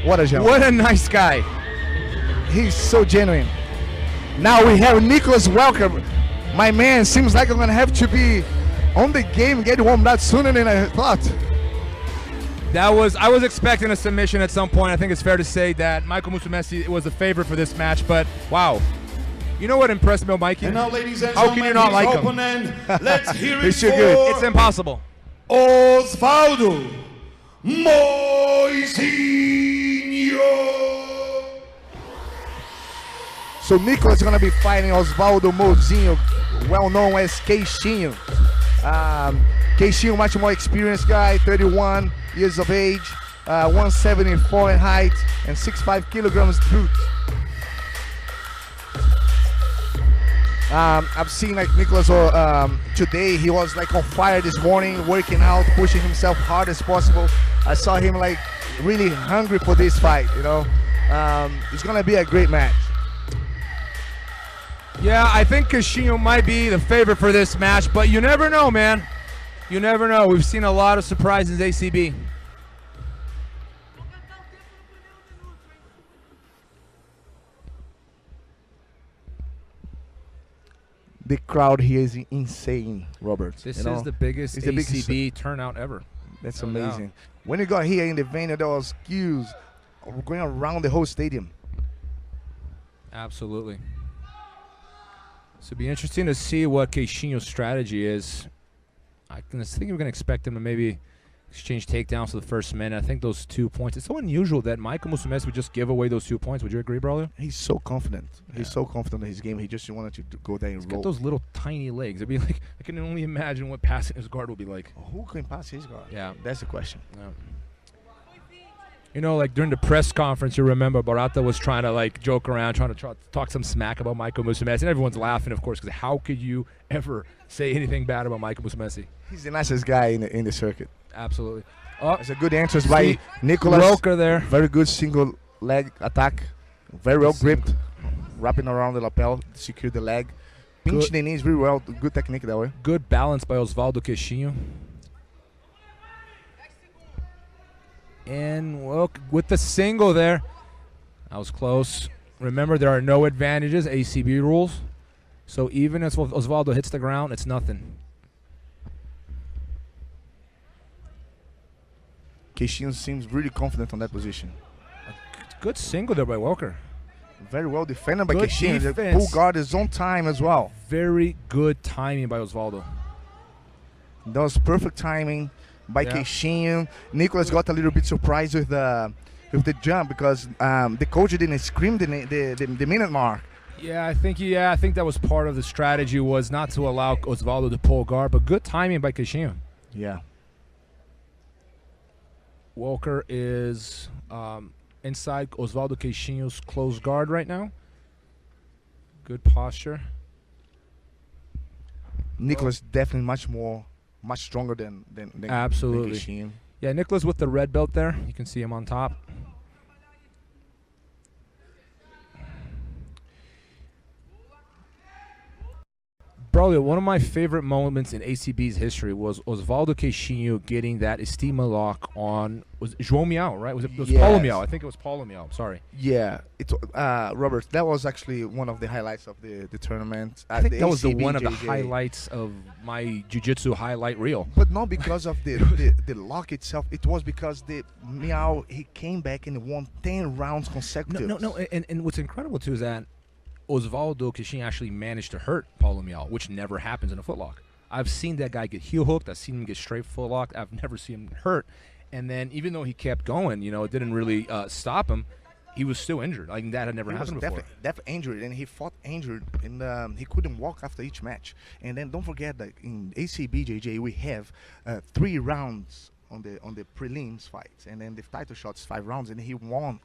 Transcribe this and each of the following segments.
What a gentleman. What a nice guy. He's so genuine. Now we have Nicolas Welker. My man, seems like I'm going to have to be on the game, get warmed up sooner than I thought. I was expecting a submission at some point. I think it's fair to say that Michael Musumeci was a favorite for this match, but wow. You know what impressed me, Mikey? And now, ladies and How can you not like him? opponent, let's hear it He's for too good. It's impossible. Osvaldo Queixinho. So Nicolas is going to be fighting Osvaldo Mozinho, well known as Queixinho. Queixinho, much more experienced guy, 31 years of age, 174 in height, and 65 kilograms brute. I've seen like Nicolas today. He was like on fire this morning, working out, pushing himself hard as possible. I saw him like really hungry for this fight. You know, it's gonna be a great match. Yeah, I think Queixinho might be the favorite for this match, but you never know, man. You never know. We've seen a lot of surprises ACB. The crowd here is insane, Robert. This is the biggest It's the ACB biggest- turnout ever. That's No doubt. amazing. When you got here in the venue, there was queues going around the whole stadium. Absolutely. So it'd be interesting to see what Queixinho's strategy is. I think we're going to expect him to maybe exchange takedowns for the first minute. I think those 2 points. It's so unusual that Michael Musumeci would just give away those 2 points. Would you agree, brother? He's so confident. He's so confident in his game. He just wanted to go there and He's roll. got those little tiny legs. It'd be like, I can only imagine what passing his guard would be like. Who can pass his guard? Yeah. That's the question. Yeah. You know, like during the press conference, you remember Barata was trying to like joke around, trying to talk some smack about Michael Musumeci, and everyone's laughing, of course, because how could you ever say anything bad about Michael Musumeci? He's the nicest guy in the circuit. Absolutely. Oh, That's a good answers by see Nicolas Welker there. Very good single leg attack. Very well gripped. Wrapping around the lapel to secure the leg. Pinch Good. the knees very well. Good technique that way. Good balance by Osvaldo Queixinho. And well, with the single there, that was close. Remember, there are no advantages, ACB rules. So even if Osvaldo hits the ground, it's nothing. Queixinho seems really confident on that position. Good single there by Welker. Very well defended by Good Queixinho. The defense. pull guard is on time as well. Very good timing by Osvaldo. That was perfect timing by Yeah. Queixinho. Nicolas got a little bit surprised with the jump because the coach didn't scream the minute mark. Yeah, I think that was part of the strategy, was not to allow Osvaldo to pull guard, but good timing by Queixinho. Yeah. Welker is inside Osvaldo Queixinho's close guard right now. Good posture. Nicolas definitely much stronger than Absolutely. Than Queixinho. Yeah, Nicolas with the red belt there. You can see him on top. Bro, one of my favorite moments in ACB's history was Osvaldo Queixinho getting that estima lock on, was João Miao, right? It was Yes. Paulo Miao. I think it was Paulo Miao. Sorry. Yeah, Robert, that was actually one of the highlights of the tournament. I think that was one of the ACBJJ. highlights of my jiu-jitsu highlight reel. But not because of the lock itself. It was because the Miao, he came back and won 10 rounds consecutive. No. And what's incredible, too, is that Osvaldo Queixinho actually managed to hurt Paulo Miao, which never happens in a footlock. I've seen that guy get heel hooked. I've seen him get straight footlocked. I've never seen him hurt. And then even though he kept going, it didn't really stop him. He was still injured. Like, that had never happened before. Definitely injured, and he fought injured, and he couldn't walk after each match. And then don't forget that in ACBJJ we have 3 rounds on the prelims fights, and then the title shots 5 rounds, and he won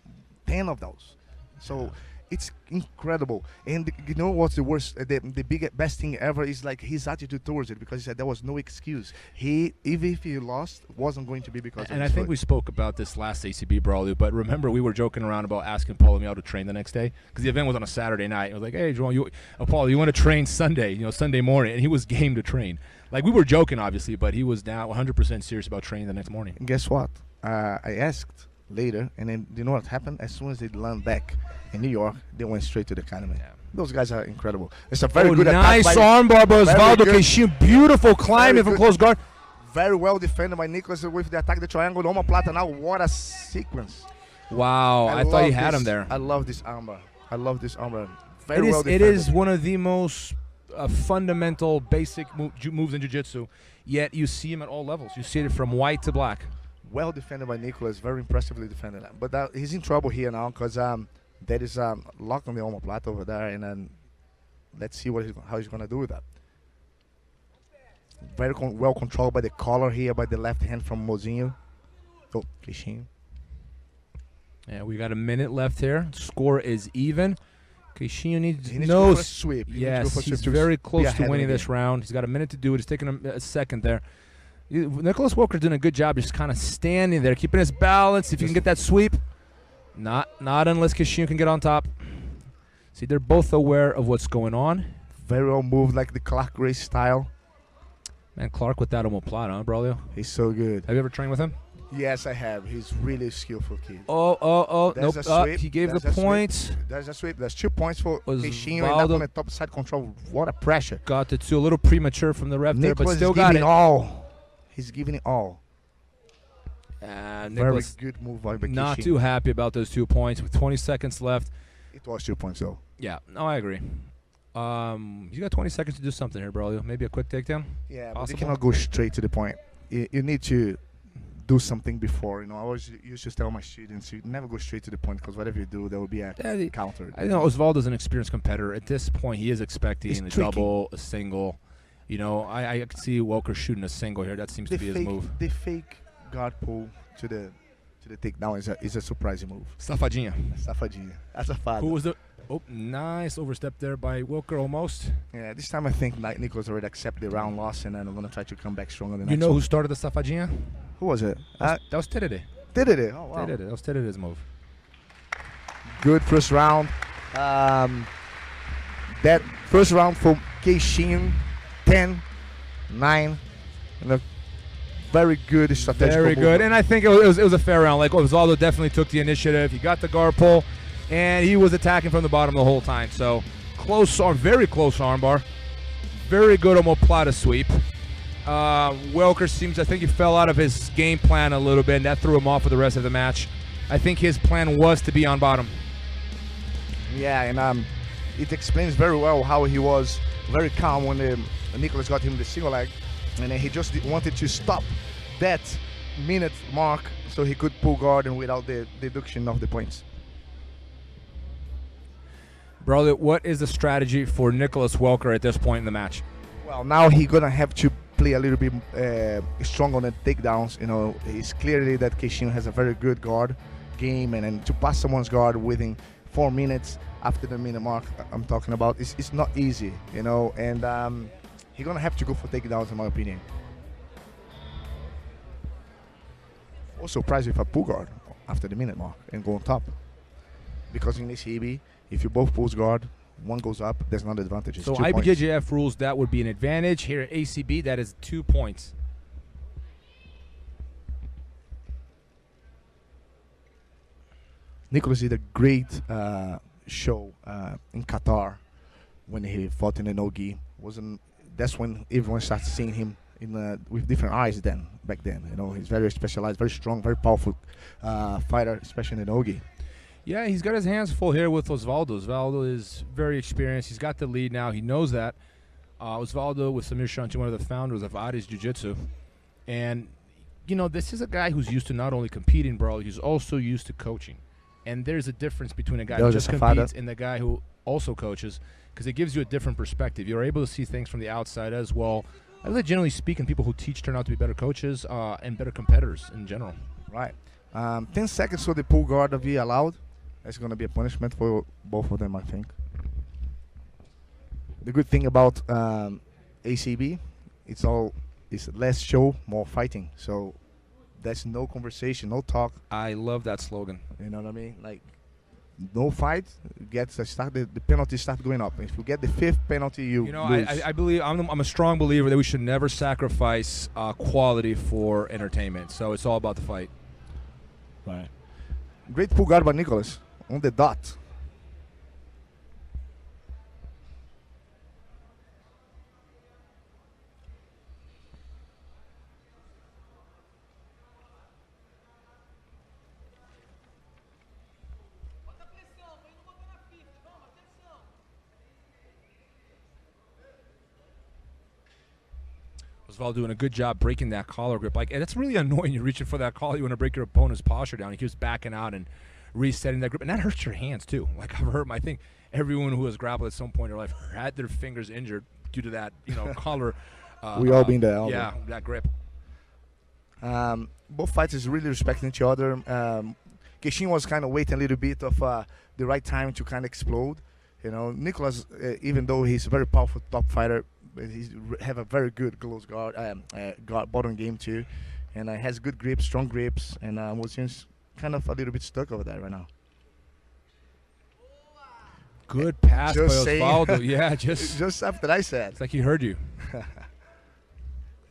10 of those. So. It's incredible. And you know what's the worst, the best thing ever is like his attitude towards it, because he said there was no excuse. Even if he lost, it wasn't going to be because of And I his think foot. we spoke about this last ACB Brawl, but remember we were joking around about asking Paulo Miao to train the next day, because the event was on a Saturday night. It was like, hey, Joel, Paulo, you want to train Sunday, Sunday morning? And he was game to train. Like, we were joking, obviously, but he was now 100% serious about training the next morning. And guess what? I asked later, and then you know what happened? As soon as they land back in New York, they went straight to the academy. Yeah. Those guys are incredible. It's a very good nice attack by armbar by very Osvaldo good. Queixinho. Beautiful climbing from good. close guard. Very well defended by Nicolas with the attack, the triangle, the omoplata. Now, what a sequence. Wow, I thought you had this. him there. I love this armbar. Very It well is, defended. it is one of the most fundamental, basic moves in jiu-jitsu, yet you see him at all levels. You see it from white to black. Well defended by Nicolas, very impressively defended. But he's in trouble here now because there is lock on the omoplata over there, and then let's see how he's going to do with that. Very well controlled by the collar here, by the left hand from Mozinho. Oh, Queixinho. Yeah, we got a minute left here. Score is even. Queixinho needs He needs to go for a sweep. Yes, he's very close to winning this round. He's got a minute to do it. It's taking him a second there. Nicolas Welker doing a good job just kind of standing there, keeping his balance. If you can get that sweep. Not unless Queixinho can get on top. See, they're both aware of what's going on. Very well moved, like the Clark Grace style. Man, Clark with that omoplata, huh, Braulio? He's so good. Have you ever trained with him? Yes, I have. He's really skillful kid. Oh, There's nope. a sweep. He gave There's the a sweep. points. There's a sweep. There's 2 points for Queixinho, and Osvaldo that on the top side control. What a pressure. Got it too. A little premature from the ref there, but Nicolas still is got giving it. all. He's giving it all. Very Very good move by not Queixinho. too happy about those 2 points with 20 seconds left. It was 2 points though. Yeah, no, I agree. You got 20 seconds to do something here, Braulio. Maybe a quick takedown? Yeah, but Possible? you cannot go straight to the point. You need to do something before. You know, I always used to tell my students, you never go straight to the point because whatever you do, there will be a counter. I know Osvaldo's an experienced competitor. At this point, he is expecting It's a tricky. double, a single. You know, I could see Welker shooting a single here. That seems to be his move. The fake guard pull to the takedown is a surprising move. Safadinha. Safadinha. That's a fad. Who was the... Oh, nice overstep there by Welker almost. Yeah, this time I think Nicolas already accepted the round loss, and then I'm going to try to come back stronger than You know who started the Safadinha? Who was it? That was Terere. Terere. Oh, wow. Terere. That was Terere's move. Good first round. That first round for Queixinho, 10-9. Very good strategic. Very good. And I think it was a fair round. Like Osvaldo definitely took the initiative. He got the guard pull, and he was attacking from the bottom the whole time. So close arm, very close armbar. Very good omoplata sweep. Welker seems, I think he fell out of his game plan a little bit, and that threw him off for the rest of the match. I think his plan was to be on bottom. Yeah, and it explains very well how he was very calm when Nicolas got him the single leg, and then he just wanted to stop that minute mark so he could pull guard and without the deduction of the points. Brother, what is the strategy for Nicolas Welker at this point in the match? Well, now he's gonna have to play a little bit strong on the takedowns. You know, it's clearly that Queixinho has a very good guard game, and then to pass someone's guard within 4 minutes after the minute mark I'm talking about, it's not easy, you know, and he's gonna have to go for takedowns in my opinion. Also surprised with a pull guard after the minute mark and go on top, because in ACB, if you both pulls guard, one goes up, there's not advantage. It's So 2 points. IBJJF rules, that would be an advantage. Here at ACB, that is 2 points. Nicolas did a great show in Qatar when he fought in the no-gi. That's when everyone started seeing him with different eyes back then. You know, he's very specialized, very strong, very powerful fighter, especially in the no-gi. Yeah, he's got his hands full here with Osvaldo. Osvaldo is very experienced. He's got the lead now. He knows that. Osvaldo with Samir Shanti, one of the founders of Ares Jiu-Jitsu. And, you know, this is a guy who's used to not only competing, bro, he's also used to coaching. And there's a difference between a guy who just competes and the guy who also coaches, because it gives you a different perspective. You're able to see things from the outside as well. I think, generally speaking, people who teach turn out to be better coaches and better competitors in general. Right. 10 seconds for the pull guard to be allowed. That's going to be a punishment for both of them, I think. The good thing about ACB, it's less show, more fighting. So there's no conversation, no talk. I love that slogan. You know what I mean? Like, no fight gets the penalty start going up. If you get the 5th penalty, you know, lose. I believe I'm a strong believer that we should never sacrifice quality for entertainment. So it's all about the fight. Right. Great pull guard by Nicolas on the dot. Osvaldo doing a good job breaking that collar grip. Like, and it's really annoying. You're reaching for that collar. You want to break your opponent's posture down. He keeps backing out and resetting that grip. And that hurts your hands, too. Like, I've heard, I think everyone who has grappled at some point in their life had their fingers injured due to that, collar. We all been there. Yeah, that grip. Both fighters really respecting each other. Queixinho was kind of waiting a little bit of the right time to kind of explode. Nicolas, even though he's a very powerful top fighter, he have a very good close guard, bottom game too, and has good grips, strong grips, and was just kind of a little bit stuck over there right now. Good pass by Osvaldo. Saying, Yeah, just after I said. It's like he heard you.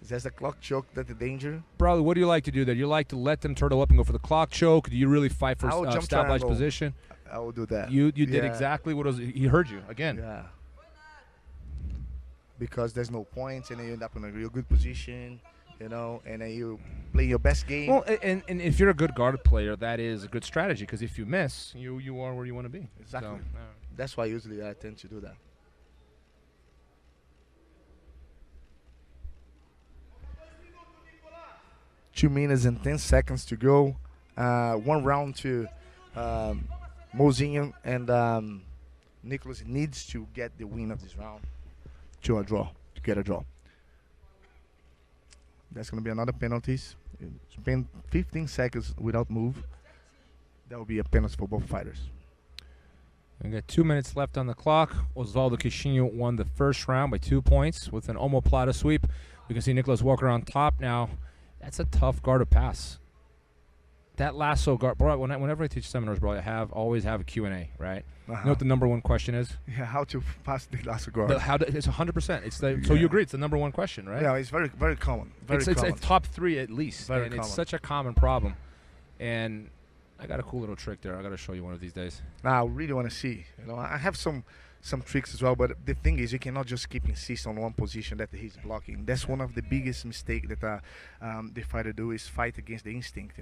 Is the clock choke that the danger? Brother, what do you like to do there? You like to let them turtle up and go for the clock choke? Do you really fight for established position? I will do that. You did exactly what he heard you again. Yeah. Because there's no points, and then you end up in a real good position, and then you play your best game. Well, and if you're a good guard player, that is a good strategy, because if you miss, you are where you want to be. Exactly. So, that's why usually I tend to do that. Two minutes and 10 seconds to go. One round to Mozinho, and Nicolas needs to get the win of this round to get a draw. That's going to be another penalties. Spend 15 seconds without move. That will be a penalty for both fighters. We got 2 minutes left on the clock. Osvaldo Queixinho won the first round by 2 points with an omoplata sweep. We can see Nicolas Welker on top now. That's a tough guard to pass. That lasso guard, bro. Whenever I teach seminars, bro, I always have a Q&A, right? You know what the number one question is? Yeah, how to pass the lasso guard. It's 100%. So you agree? It's the number one question, right? Yeah, it's very, very common. It's top 3 at least, very and common. it's such a common problem. And I got a cool little trick there. I got to show you one of these days. Now, I really want to see. I have some tricks as well, but the thing is, you cannot just keep insist on one position that he's blocking. That's one of the biggest mistake that the fighter do, is fight against the instinct.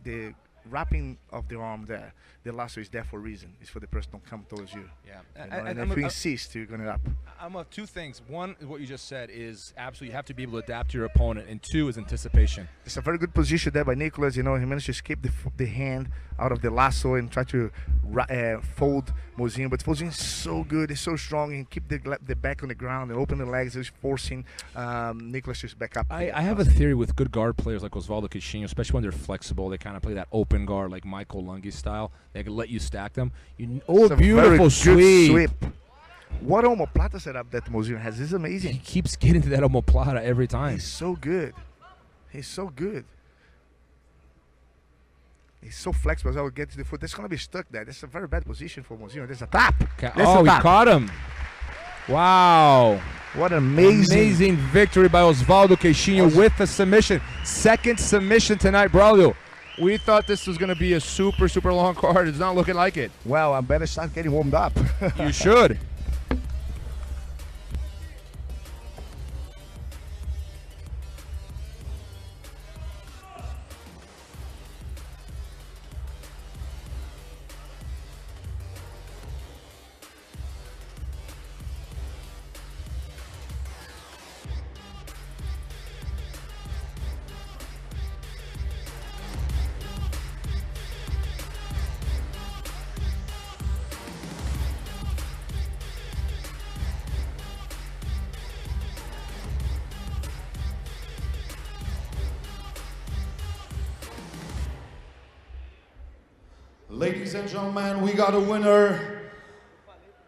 The wrapping of the arm there, the lasso is there for a reason. It's for the person to come towards you. Yeah, and if you insist, you're gonna wrap. I'm of two things. One, what you just said is absolutely, you have to be able to adapt to your opponent, and two is anticipation. It's a very good position there by Nicolas. He managed to escape the hand out of the lasso and try to fold Mozinho. But Mozinho is so good, he's so strong, and keep the back on the ground and open the legs. He's forcing Nicolas to back up. I have a theory with good guard players like Osvaldo Queixinho, especially when they're flexible. They kind of play that open guard like Michael Lungi style. They can let you stack them. Beautiful sweep. What omoplata setup that Mozinho has is amazing. He keeps getting to that omoplata every time. He's so good. He's so good. He's so flexible as well. Get to the foot. That's going to be stuck there. That's a very bad position for Mozinho. There's a tap. He caught him. Wow. What an amazing victory by Osvaldo Queixinho with the submission. Second submission tonight, Braulio. We thought this was going to be a super, super long card. It's not looking like it. Well, I better start getting warmed up. You should. Ladies and gentlemen, we got a winner.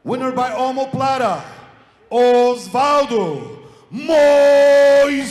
Winner by omoplata, Osvaldo Queixinho.